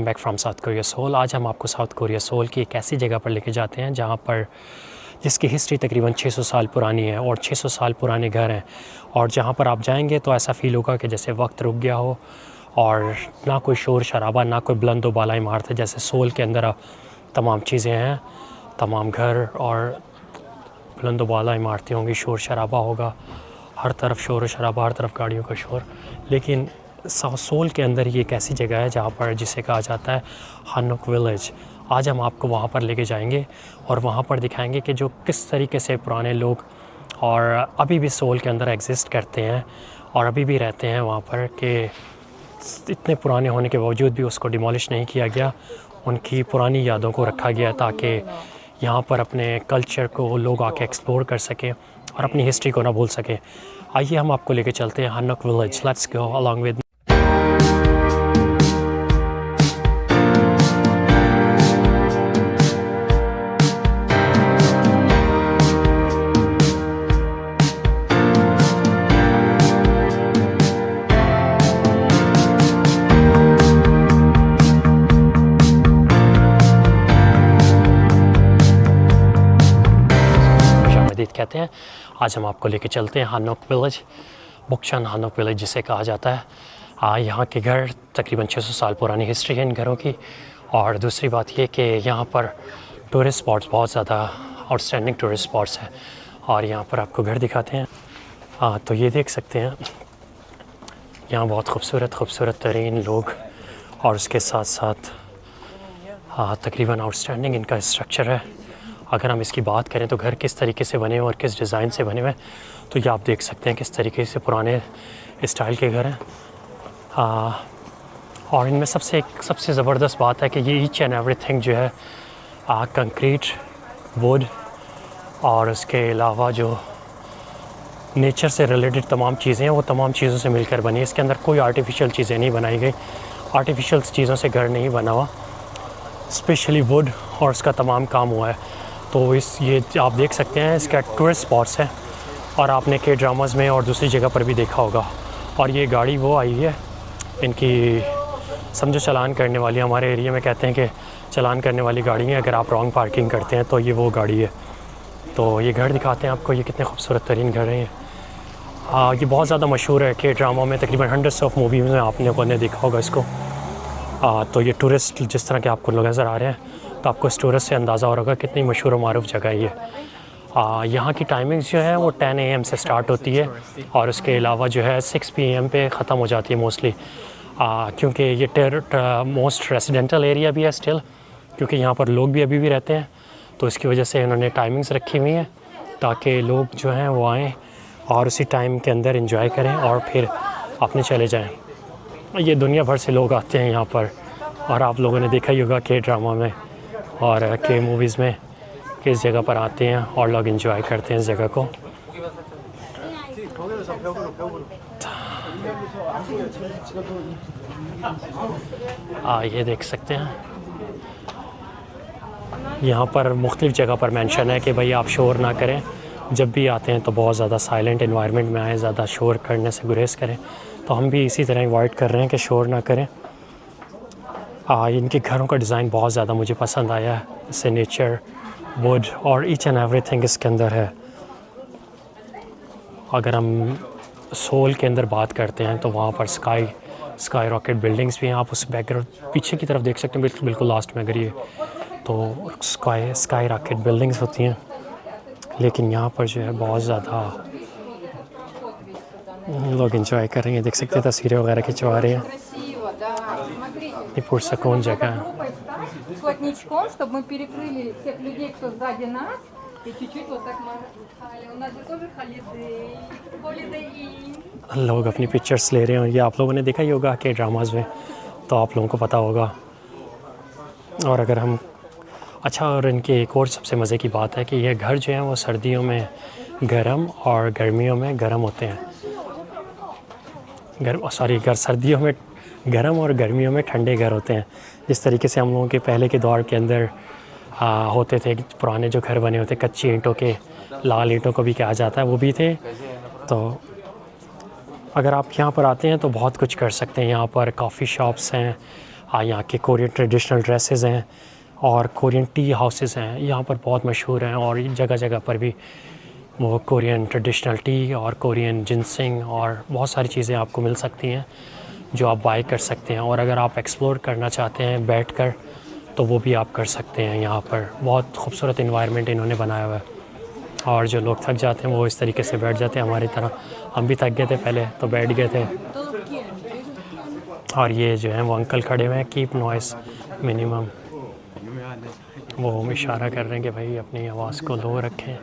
Back from South Korea Seoul. आज हम आपको साउथ कोरिया सोल की एक ऐसी जगह पर लेके जाते हैं जहाँ पर जिसकी हिस्ट्री तकरीबन 600 साल पुरानी है और 600 साल पुराने घर हैं, और जहाँ पर आप जाएंगे तो ऐसा फ़ील होगा कि जैसे वक्त रुक गया हो और ना कोई शोर शराबा, ना कोई बुलंद व बाला इमारत है। जैसे सोल के अंदर तमाम चीज़ें हैं, तमाम घर और बुलंद व बाला इमारतें होंगी, शोर शराबा होगा, हर तरफ शोर और शराबा, हर तरफ गाड़ियों का शोर। लेकिन सोल के अंदर ये एक ऐसी जगह है जहाँ पर जिसे कहा जाता है हानुक विलेज। आज हम आपको वहाँ पर लेके जाएंगे और वहाँ पर दिखाएंगे कि जो किस तरीके से पुराने लोग और अभी भी सोल के अंदर एग्जिस्ट करते हैं और अभी भी रहते हैं वहाँ पर, कि इतने पुराने होने के बावजूद भी उसको डिमोलिश नहीं किया गया, उनकी पुरानी यादों को रखा गया ताकि यहाँ पर अपने कल्चर को लोग आके एक्सप्लोर कर सकें और अपनी हिस्ट्री को ना भूल सकें। आइए हम आपको लेके चलते हैं हानुक village. Let's go along with. कहते हैं आज हम आपको लेके चलते हैं हानुक विलेज, बुक्शन हानुक विलेज जिसे कहा जाता है। यहाँ के घर तकरीबन 600 साल पुरानी हिस्ट्री है इन घरों की। और दूसरी बात ये कि यहाँ पर टूरिस्ट स्पॉट्स बहुत ज़्यादा आउटस्टैंडिंग टूरिस्ट स्पॉट्स हैं और यहाँ पर आपको घर दिखाते हैं। तो ये देख सकते हैं, यहाँ बहुत खूबसूरत तरीन लोग और उसके साथ साथ तकरीबन आउटस्टैंडिंग इनका स्ट्रक्चर है। अगर हम इसकी बात करें तो घर किस तरीके से बने हुए और किस डिज़ाइन से बने हुए, तो ये आप देख सकते हैं किस तरीके से पुराने स्टाइल के घर हैं। और इनमें सबसे ज़बरदस्त बात है कि ये ईच एंड एवरीथिंग जो है कंक्रीट, वुड और उसके अलावा जो नेचर से रिलेटेड तमाम चीज़ें हैं वो तमाम चीज़ों से मिलकर बनी है। इसके अंदर कोई आर्टिफिशियल चीज़ें नहीं बनाई गई, आर्टिफिशियल चीज़ों से घर नहीं बना हुआ, स्पेशली वुड और उसका तमाम काम हुआ है। तो ये आप देख सकते हैं इसका टूरिस्ट स्पॉट्स है और आपने के ड्रामाज़ में और दूसरी जगह पर भी देखा होगा। और ये गाड़ी वो आई है, इनकी समझो चलान करने वाली, हमारे एरिया में कहते हैं कि चलान करने वाली गाड़ी है। अगर आप रॉन्ग पार्किंग करते हैं तो ये वो गाड़ी है। तो ये घर दिखाते हैं आपको, ये कितने खूबसूरत तरीन घर हैं। ये बहुत ज़्यादा मशहूर है के ड्रामा में, तकरीबन हंड्रेड्स ऑफ मूवीज़ में आपने को देखा होगा इसको। तो ये टूरिस्ट जिस तरह के आपको लोग नज़र आ रहे हैं, तो आपको इस टूरिस्ट से अंदाज़ा हो रहा होगा कितनी मशहूर और मारूफ जगह है ये। यहाँ की टाइमिंग्स जो है वो 10 AM से स्टार्ट होती है और उसके अलावा जो है 6 PM पे ख़त्म हो जाती है मोस्टली, क्योंकि ये मोस्ट रेसिडेंटल एरिया भी है स्टिल, क्योंकि यहाँ पर लोग भी अभी भी रहते हैं। तो इसकी वजह से इन्होंने टाइमिंग्स रखी हुई हैं ताकि लोग जो हैं वो आएँ और उसी टाइम के अंदर इंजॉय करें और फिर अपने चले जाएँ। ये दुनिया भर से लोग आते हैं यहाँ पर, और आप लोगों ने देखा ही होगा के ड्रामा में और के मूवीज़ में किस जगह पर आते हैं और लोग एंजॉय करते हैं इस जगह को। ये देख सकते हैं यहाँ पर मुख्तलिफ़ जगह पर मेंशन है कि भाई आप शोर ना करें, जब भी आते हैं तो बहुत ज़्यादा साइलेंट एनवायरनमेंट में आएँ, ज़्यादा शोर करने से गुरेज करें। तो हम भी इसी तरह अवॉइड कर रहे हैं कि शोर ना करें। इनके घरों का डिज़ाइन बहुत ज़्यादा मुझे पसंद आया है, इससे नेचर, वुड और ईच एंड एवरीथिंग इसके अंदर है। अगर हम सोल के अंदर बात करते हैं तो वहाँ पर स्काई रॉकेट बिल्डिंग्स भी हैं। आप उस बैकग्राउंड पीछे की तरफ देख सकते हैं, बिल्कुल लास्ट में अगर ये तो स्काई रॉकेट बिल्डिंग्स होती हैं। लेकिन यहाँ पर जो है बहुत ज़्यादा लोग एंजॉय कर रहे हैं, देख सकते हैं तस्वीरें वगैरह खिंचवा रहे हैं। ये पुरसकून जगह है। लोग अपनी पिक्चर्स ले रहे हैं, ये आप लोगों ने देखा ही होगा के ड्रामाज़ में, तो आप लोगों को पता होगा। और अगर हम और इनके एक और सबसे मज़े की बात है कि ये घर जो हैं वो सर्दियों में गर्म और गर्मियों में गर्म होते हैं। घर सर्दियों में गर्म और गर्मियों में ठंडे घर होते हैं। जिस तरीके से हम लोगों के पहले के दौर के अंदर होते थे, पुराने जो घर बने होते कच्ची ईंटों के, लाल ईंटों को भी कहा जाता है, वो भी थे। तो अगर आप यहाँ पर आते हैं तो बहुत कुछ कर सकते हैं। यहाँ पर कॉफ़ी शॉप्स हैं, यहाँ के कोरियन ट्रेडिशनल ड्रेसेस हैं और कोरियन टी हाउसेस हैं यहाँ पर बहुत मशहूर हैं, और जगह जगह पर भी वो कोरियन ट्रेडिशनल टी और कोरियन जिनसिंग और बहुत सारी चीज़ें आपको मिल सकती हैं जो आप बाय कर सकते हैं। और अगर आप एक्सप्लोर करना चाहते हैं बैठकर तो वो भी आप कर सकते हैं। यहाँ पर बहुत खूबसूरत इन्वायरमेंट इन्होंने बनाया हुआ है, और जो लोग थक जाते हैं वो इस तरीके से बैठ जाते हैं हमारी तरह। हम भी थक गए थे पहले तो बैठ गए थे। और ये जो है वो अंकल खड़े हुए हैं, कीप नॉइस मिनिमम, वो इशारा कर रहे हैं कि भाई अपनी आवाज़ को लो रखें,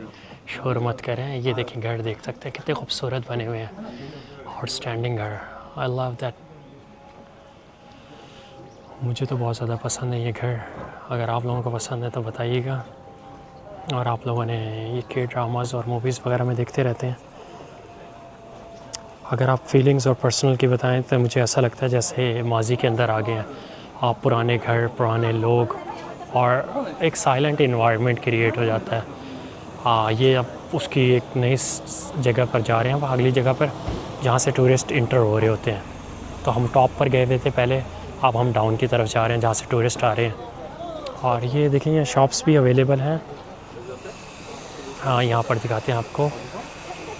शोर मत करें। ये देखें घर देख सकते हैं कितने खूबसूरत बने हुए हैं और स्टैंडिंग घर। आई लव दैट, मुझे तो बहुत ज़्यादा पसंद है ये घर। अगर आप लोगों को पसंद है तो बताइएगा। और आप लोगों ने ये के ड्रामाज़ और मूवीज़ वगैरह में देखते रहते हैं। अगर आप फीलिंग्स और पर्सनल की बताएं तो मुझे ऐसा लगता है जैसे माजी के अंदर आ गए हैं आप। पुराने घर, पुराने लोग और एक साइलेंट इन्वायरमेंट क्रिएट हो जाता है। ये अब उसकी एक नई जगह पर जा रहे हैं, अगली जगह पर जहाँ से टूरिस्ट इंटर हो रहे होते हैं। तो हम टॉप पर गए हुए थे पहले, अब हम डाउन की तरफ जा रहे हैं जहाँ से टूरिस्ट आ रहे हैं। और ये देखिए यहाँ शॉप्स भी अवेलेबल हैं। यहाँ पर दिखाते हैं आपको।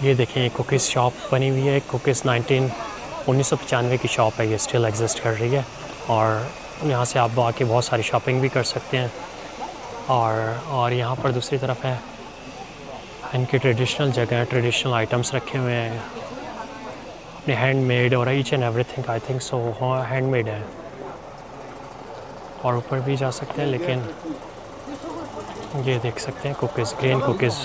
ये देखें कुकीज़ शॉप बनी हुई है। कुकीज़ 1995 की शॉप है, ये स्टिल एग्जिस्ट कर रही है। और यहाँ से आप आके बहुत सारी शॉपिंग भी कर सकते हैं। और यहाँ पर दूसरी तरफ है इनकी ट्रेडिशनल जगह, ट्रेडिशनल आइटम्स रखे हुए हैं अपने हैंडमेड, और each and everything I think so handmade है। और ऊपर भी जा सकते हैं, लेकिन ये देख सकते हैं कुकीज़, ग्रेन कुकीज़।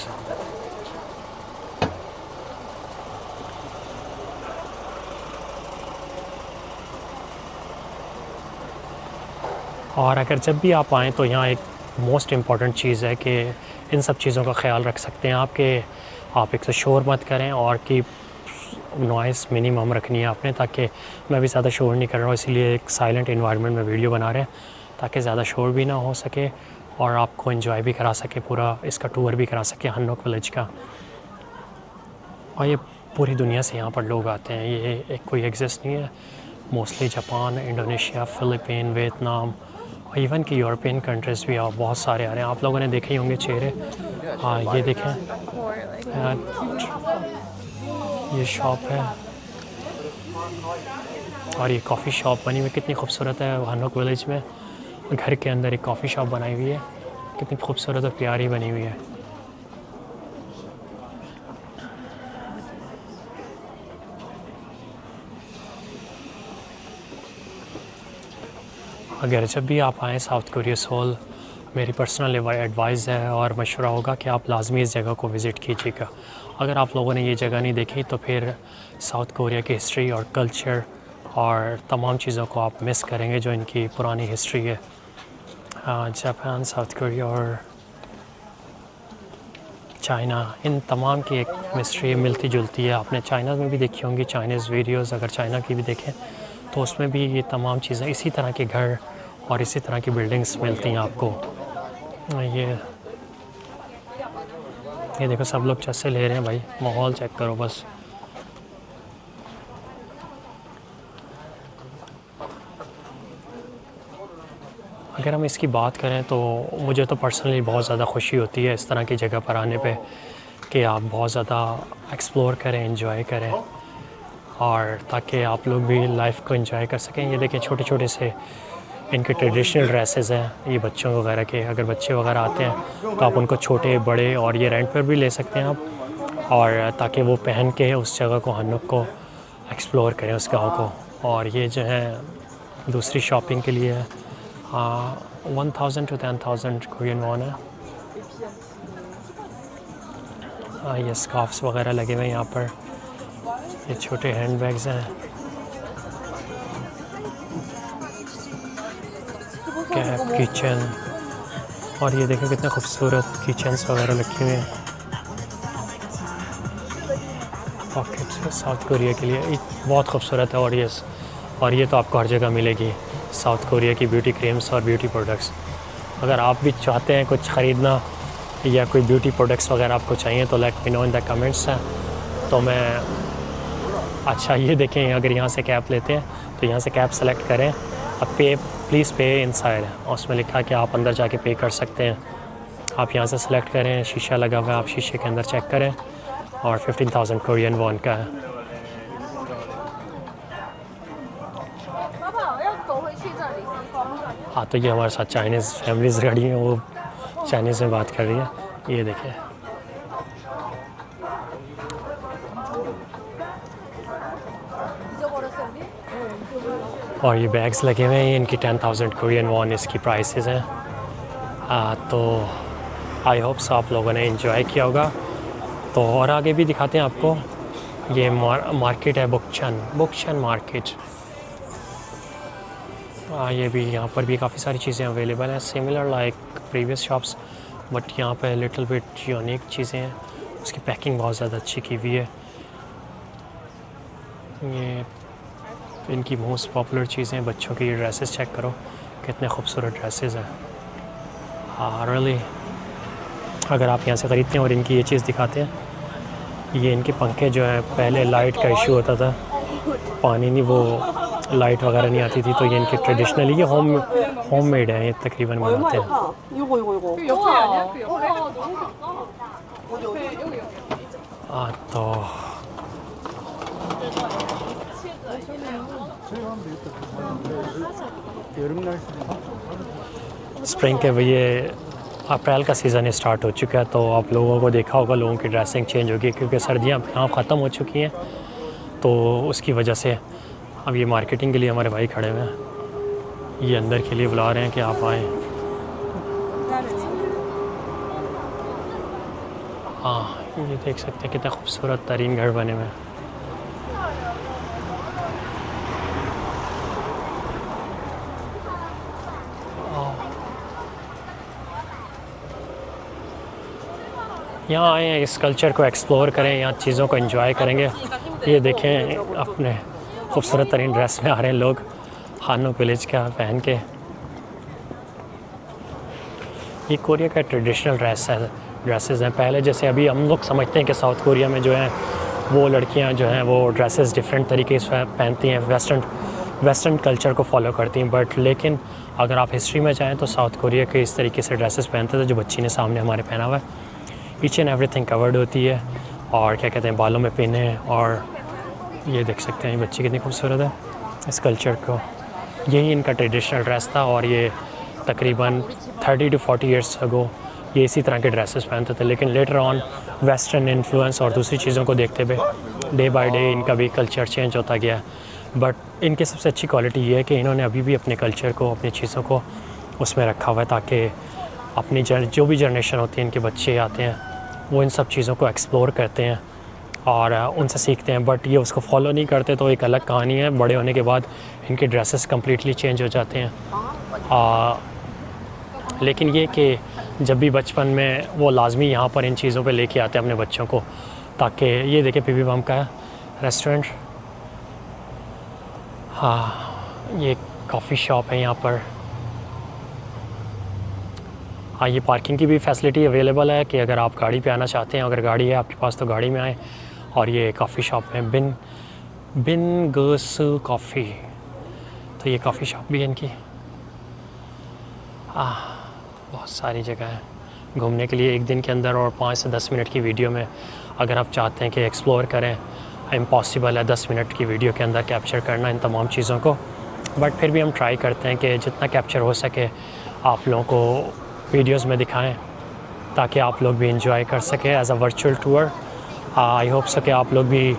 और अगर जब भी आप आएँ तो यहाँ एक मोस्ट इम्पॉर्टेंट चीज़ है कि इन सब चीज़ों का ख्याल रख सकते हैं आप, कि आप एक तो शोर मत करें और कि नॉइस मिनिमम रखनी है आपने, ताकि मैं भी ज़्यादा शोर नहीं कर रहा हूँ, इसीलिए एक साइलेंट इन्वायरमेंट में वीडियो बना रहे हैं ताकि ज़्यादा शोर भी ना हो सके और आपको एंजॉय भी करा सके, पूरा इसका टूर भी करा सके हनोक विलेज का। और ये पूरी दुनिया से यहाँ पर लोग आते हैं, ये एक कोई एग्जिस्ट नहीं है। मोस्टली जापान, इंडोनेशिया, फ़िलिपीन, वियतनाम और इवन कि यूरोपियन कंट्रीज़ भी बहुत सारे आ रहे हैं। आप लोगों ने देखे ही होंगे चेहरे। हाँ ये देखें, ये शॉप है और ये कॉफ़ी शॉप बनी हुई कितनी खूबसूरत है हनोक विलेज में। घर के अंदर एक कॉफ़ी शॉप बनाई हुई है, कितनी खूबसूरत और प्यारी बनी हुई है। अगर जब भी आप आएँ साउथ कोरिया सोल, मेरी पर्सनल एडवाइस है और मशवरा होगा कि आप लाजमी इस जगह को विज़िट कीजिएगा। अगर आप लोगों ने ये जगह नहीं देखी तो फिर साउथ कोरिया की हिस्ट्री और कल्चर और तमाम चीज़ों को आप मिस करेंगे जो इनकी पुरानी हिस्ट्री है। जापान, साउथ कोरिया और चाइना, इन तमाम की एक मिस्ट्री मिलती जुलती है। आपने चाइना में भी देखी होंगी चाइनीज़ वीडियोस, अगर चाइना की भी देखें तो उसमें भी ये तमाम चीज़ें, इसी तरह के घर और इसी तरह की बिल्डिंग्स मिलती हैं आपको। ये देखो सब लोग चस्से ले रहे हैं भाई, माहौल चेक करो बस। अगर हम इसकी बात करें तो मुझे तो पर्सनली बहुत ज़्यादा खुशी होती है इस तरह की जगह पर आने पे कि आप बहुत ज़्यादा एक्सप्लोर करें, एंजॉय करें और ताकि आप लोग भी लाइफ को एंजॉय कर सकें। ये देखिए छोटे छोटे से इनके ट्रेडिशनल ड्रेसेस हैं, ये बच्चों वगैरह के। अगर बच्चे वगैरह आते हैं तो आप उनको छोटे बड़े और ये रेंट पर भी ले सकते हैं आप, और ताकि वो पहन के उस जगह को, हनोक को एक्सप्लोर करें, उस गाँव को। और ये जो है दूसरी शॉपिंग के लिए 1000 to 10,000 कोरियन वॉन है। ये स्कार्फ्स वगैरह लगे हुए हैं यहाँ पर, ये छोटे हैंड बैग्स हैं, कैप, किचन, और ये देखें कितने खूबसूरत किचन्स वगैरह रखे हुए हैं। पॉकेट्स साउथ कोरिया के लिए बहुत खूबसूरत है। और ये तो आपको हर जगह मिलेगी, साउथ कोरिया की ब्यूटी क्रीम्स और ब्यूटी प्रोडक्ट्स। अगर आप भी चाहते हैं कुछ ख़रीदना या कोई ब्यूटी प्रोडक्ट्स वगैरह आपको चाहिए तो let me know in the comments हैं, तो मैं। अच्छा ये देखें, अगर यहाँ से कैप लेते हैं तो यहाँ से कैप सेलेक्ट करें, अब प्लीज़ पे इनसाइड, उसमें लिखा है कि आप अंदर जाके पे कर सकते हैं। आप यहाँ से सेलेक्ट करें, शीशा लगा हुआ है, आप शीशे के अंदर चेक करें और 15,000 कोरियन वॉन का है। हाँ, तो ये हमारे साथ चाइनीज़ फैमिलीज़ खड़ी हैं, वो चाइनीज़ में बात कर रही है। ये देखिए, और ये बैग्स लगे हुए हैं, इनकी 10,000 कोरियन वॉन इसकी प्राइसेस हैं। तो आई होप सो आप लोगों ने एंजॉय किया होगा। तो और आगे भी दिखाते हैं आपको। ये मार्केट है बुकचन मार्केट। ये भी, यहाँ पर भी काफ़ी सारी चीज़ें अवेलेबल हैं, similar like previous shops, but यहाँ पे लिटिल बिट यूनिक चीज़ें हैं। उसकी पैकिंग बहुत ज़्यादा अच्छी की हुई है। ये इनकी मोस्ट पॉपुलर चीज़ें, बच्चों की ड्रेसेस चेक करो, कितने खूबसूरत ड्रेसेस हैं। हाँ रियली, अगर आप यहाँ से ख़रीदते हैं और इनकी ये चीज़ दिखाते हैं, ये इनके पंखे जो है, पहले लाइट का इशू होता था, पानी नहीं, वो लाइट वगैरह नहीं आती थी, तो ये इनके ट्रेडिशनली ये होम मेड है, ये तकरीबन बनाते हैं। तो स्प्रिंग के ये अप्रैल का सीज़न स्टार्ट हो चुका है, तो आप लोगों को देखा होगा लोगों की ड्रेसिंग चेंज होगी, क्योंकि सर्दियाँ यहाँ ख़त्म हो चुकी हैं, तो उसकी वजह से अब ये मार्केटिंग के लिए हमारे भाई खड़े हुए हैं, ये अंदर के लिए बुला रहे हैं कि आप आएँ। हाँ, ये देख सकते हैं कितने खूबसूरत तरीन घर बने हुए हैं। यहाँ आए हैं, इस कल्चर को एक्सप्लोर करें, यहाँ चीज़ों को एंजॉय करेंगे। ये देखें, अपने खूबसूरत तरीन ड्रेस में आ रहे हैं लोग, हानोक विलेज का पहन के। ये कोरिया का ट्रेडिशनल ड्रेसेस हैं। पहले जैसे अभी हम लोग समझते हैं कि साउथ कोरिया में जो है वो लड़कियां जो हैं वो ड्रेसेस डिफरेंट तरीके से पहनती हैं, वेस्टर्न कल्चर को फॉलो करती हैं, बट लेकिन अगर आप हिस्ट्री में जाएँ तो साउथ कोरिया के इस तरीके से ड्रेसेस पहनते थे जो बच्ची ने सामने हमारे पहना हुआ है। ईच एंड एवरीथिंग कवर्ड होती है, और क्या कहते हैं, बालों में पिन है, और ये देख सकते हैं ये बच्ची कितनी खूबसूरत है। इस कल्चर को, यही इनका ट्रेडिशनल ड्रेस था, और ये तकरीबन 30 to 40 ईयर्स अगो ये इसी तरह के ड्रेसेस पहनते थे, लेकिन लेटर ऑन वेस्टर्न इन्फ्लुएंस और दूसरी चीज़ों को देखते हुए डे बाय डे इनका भी कल्चर चेंज होता गया। बट इनकी सबसे अच्छी क्वालिटी ये है कि इन्होंने अभी भी अपने कल्चर को, अपनी चीज़ों को उसमें रखा हुआ है, ताकि अपनी जो भी जनरेशन होती है, इनके बच्चे आते हैं, वो इन सब चीज़ों को एक्सप्लोर करते हैं और उनसे सीखते हैं। बट ये उसको फॉलो नहीं करते, तो एक अलग कहानी है। बड़े होने के बाद इनके ड्रेसेस कम्प्लीटली चेंज हो जाते हैं। लेकिन ये कि जब भी बचपन में वो लाजमी यहाँ पर इन चीज़ों पे लेके आते हैं अपने बच्चों को, ताकि ये देखें पीपी बम का रेस्टोरेंट। हाँ, ये कॉफ़ी शॉप है यहाँ पर। हाँ, ये पार्किंग की भी फैसिलिटी अवेलेबल है कि अगर आप गाड़ी पे आना चाहते हैं, अगर गाड़ी है आपके पास तो गाड़ी में आएँ। और ये कॉफ़ी शॉप है बिन गर्स कॉफ़ी, तो ये कॉफ़ी शॉप भी है इनकी। बहुत सारी जगह है घूमने के लिए एक दिन के अंदर, और 5 से 10 मिनट की वीडियो में अगर आप चाहते हैं कि एक्सप्लोर करें, इम्पॉसिबल है 10 मिनट की वीडियो के अंदर कैप्चर करना इन तमाम चीज़ों को, बट फिर भी हम ट्राई करते हैं कि जितना कैप्चर हो सके आप लोगों को वीडियोस में दिखाएं, ताकि आप लोग भी इंजॉय कर सकें as a virtual tour. I hope so कि आप लोग भी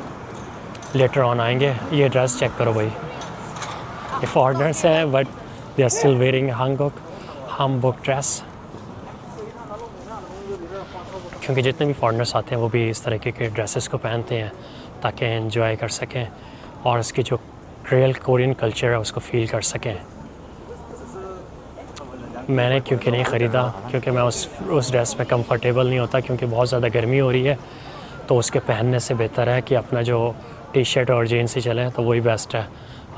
लेटर ऑन आएंगे। ये ड्रेस चेक करो भाई, ये फॉरेनर्स हैं but they are still wearing हमबुक ड्रेस, क्योंकि जितने भी फॉरेनर्स आते हैं वो भी इस तरीके के ड्रेसेस को पहनते हैं ताकि एंजॉय कर सकें और उसकी जो रियल कोरियन कल्चर है उसको फील कर सकें। मैंने क्योंकि नहीं ख़रीदा, क्योंकि मैं उस ड्रेस में कंफर्टेबल नहीं होता, क्योंकि बहुत ज़्यादा गर्मी हो रही है, तो उसके पहनने से बेहतर है कि अपना जो टी शर्ट और जीन्स ही चले, तो वही बेस्ट है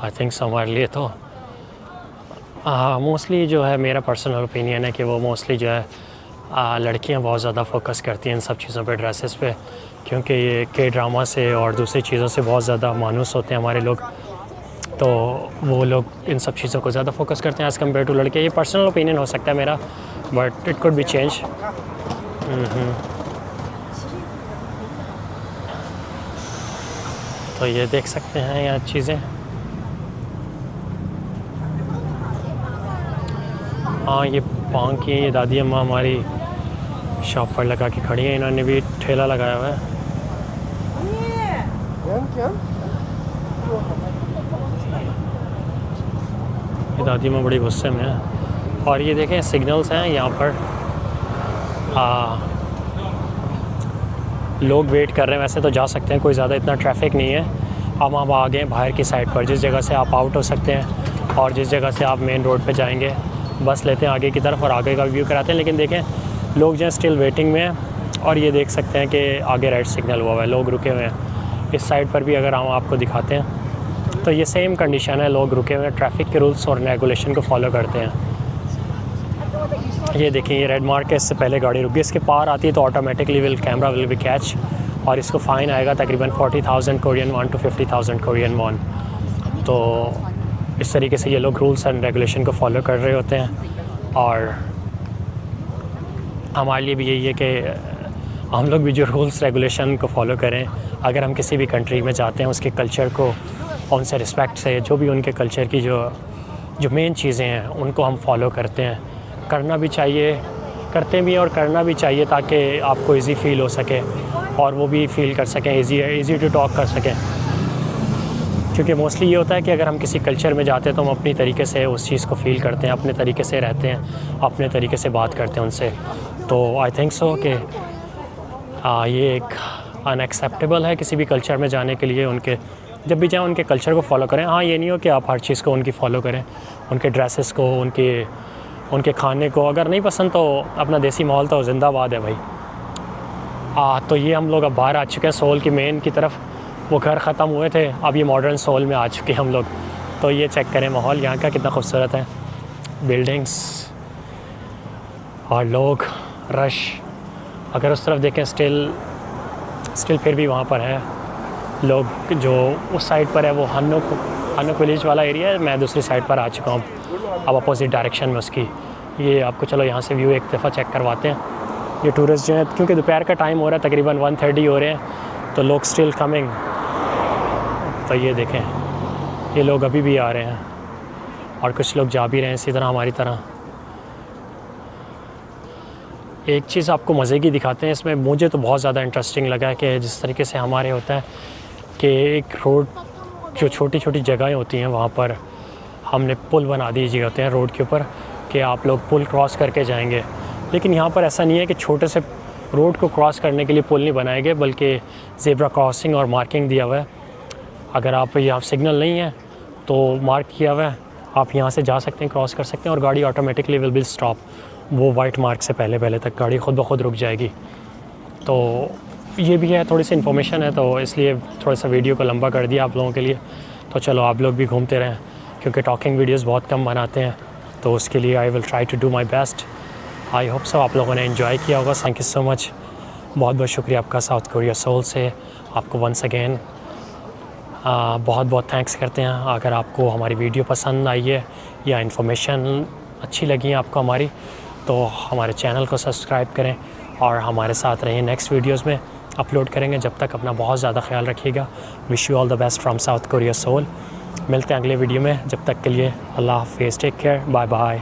आई थिंक हमारे लिए। तो मोस्टली जो है मेरा पर्सनल ओपिनियन है कि वो मोस्टली जो है लड़कियां बहुत ज़्यादा फोकस करती हैं इन सब चीज़ों पे, ड्रेसेस पे, क्योंकि ये के ड्रामा से और दूसरी चीज़ों से बहुत ज़्यादा मानूस होते हैं हमारे लोग। तो वो लोग इन सब चीज़ों को ज़्यादा फोकस करते हैं एज़ कम्पेयर टू लड़के। ये पर्सनल ओपिनियन हो सकता है मेरा, but it could be change. तो ये देख सकते हैं यहाँ चीज़ें। हाँ, ये पाँव की ये दादी अम्मा हमारी शॉप पर लगा के खड़ी हैं, इन्होंने भी ठेला लगाया हुआ है। ये दादी अम्मा बड़ी गुस्से में है। और ये देखें सिग्नल्स हैं यहाँ पर, लोग वेट कर रहे हैं। वैसे तो जा सकते हैं, कोई ज़्यादा इतना ट्रैफिक नहीं है। हम आ गए बाहर की साइड पर, जिस जगह से आप आउट हो सकते हैं और जिस जगह से आप मेन रोड पे जाएंगे। बस लेते हैं आगे की तरफ और आगे का व्यू कराते हैं। लेकिन देखें लोग जो हैं स्टिल वेटिंग में हैं। और ये देख सकते हैं कि आगे रेड सिग्नल हुआ हुआ है, लोग रुके हुए हैं। इस साइड पर भी अगर हम आपको दिखाते हैं तो ये सेम कंडीशन है, लोग रुके हुए हैं, ट्रैफिक के रूल्स और रेगुलेशन को फॉलो करते हैं। ये देखिए ये रेड मार्क है, इससे पहले गाड़ी रुक गई। इसके पार आती है तो automatically camera will be catch और इसको फ़ाइन आएगा तकरीबन 40,000 Korean won to 50,000 Korean won. तो इस तरीके से ये लोग रूल्स एंड रेगुलेशन को फॉलो कर रहे होते हैं। और हमारे लिए भी यही है कि हम लोग भी जो रूल्स रेगुलेशन को फॉलो करें। अगर हम किसी भी कंट्री में जाते हैं उसके कल्चर को, उनसे रिस्पेक्ट से, जो भी उनके कल्चर की जो मेन चीज़ें हैं उनको हम फॉलो करते हैं। करना भी चाहिए, करते भी हैं और करना भी चाहिए ताकि आपको इजी फील हो सके और वो भी फील कर सकें, इजी टू टॉक कर सकें। क्योंकि मोस्टली ये होता है कि अगर हम किसी कल्चर में जाते हैं तो हम अपनी तरीके से उस चीज़ को फ़ील करते हैं, अपने तरीके से रहते हैं, अपने तरीके से बात करते हैं उनसे। तो आई थिंक सो कि ये एक अनएक्सेप्टेबल है किसी भी कल्चर में जाने के लिए। उनके जब भी जाएँ उनके कल्चर को फॉलो करें। हाँ, ये नहीं हो कि आप हर चीज़ को उनकी फ़ॉलो करें, उनके ड्रेसेस को, उनके खाने को। अगर नहीं पसंद तो अपना देसी माहौल तो जिंदाबाद है भाई। तो ये हम लोग अब बाहर आ चुके हैं सोल की मेन की तरफ। वो घर ख़त्म हुए थे, अब ये मॉडर्न सोल में आ चुके हैं हम लोग। तो ये चेक करें माहौल यहाँ का कितना खूबसूरत है, बिल्डिंग्स और लोग, रश। अगर उस तरफ देखें स्टिल फिर भी वहाँ पर है लोग। जो उस साइड पर है वो हनुक विलेज वाला एरिया है। मैं दूसरी साइड पर आ चुका हूँ अब अपोजिट डायरेक्शन में उसकी। ये आपको चलो यहाँ से व्यू एक दफ़ा चेक करवाते हैं। ये टूरिस्ट जो है, क्योंकि दोपहर का टाइम हो रहा है, तकरीबन 1:30 हो रहे हैं, तो लोग स्टिल कमिंग। तो ये देखें ये लोग अभी भी आ रहे हैं और कुछ लोग जा भी रहे हैं इसी तरह हमारी तरह। एक चीज़ आपको मज़े की दिखाते हैं इसमें, मुझे तो बहुत ज़्यादा इंटरेस्टिंग लगा है कि जिस तरीके से हमारे होता है कि एक रोड, जो छोटी छोटी जगहें होती हैं वहाँ पर हमने पुल बना दिए होते हैं रोड के ऊपर कि आप लोग पुल क्रॉस करके जाएंगे। लेकिन यहाँ पर ऐसा नहीं है कि छोटे से रोड को क्रॉस करने के लिए पुल नहीं बनाए गए, बल्कि ज़ेब्रा क्रॉसिंग और मार्किंग दिया हुआ है। अगर आप यहाँ सिग्नल नहीं है तो मार्क किया हुआ है, आप यहाँ से जा सकते हैं, क्रॉस कर सकते हैं और गाड़ी ऑटोमेटिकली विल स्टॉप। वो वाइट मार्क से पहले तक गाड़ी खुद ब खुद रुक जाएगी। तो ये भी है, थोड़ी सी इन्फॉर्मेशन है, तो इसलिए थोड़ा सा वीडियो को लंबा कर दिया आप लोगों के लिए। तो चलो आप लोग भी घूमते रहें, क्योंकि टॉकिंग वीडियोस बहुत कम बनाते हैं, तो उसके लिए I will try to do my best. I hope so आप लोगों ने एंजॉय किया होगा। थैंक यू सो मच, बहुत बहुत शुक्रिया आपका साउथ कोरिया सोल से। आपको वंस अगेन बहुत बहुत थैंक्स करते हैं। अगर आपको हमारी वीडियो पसंद आई है या इन्फॉर्मेशन अच्छी लगी है आपको हमारी, तो हमारे चैनल को सब्सक्राइब करें और हमारे साथ रहें। नेक्स्ट वीडियोस में अपलोड करेंगे। जब तक अपना बहुत ज़्यादा ख्याल रखिएगा। Wish you all the best from South Korea Seoul. मिलते हैं अगले वीडियो में, जब तक के लिए अल्लाह हाफ़िज़, टेक केयर, बाय बाय।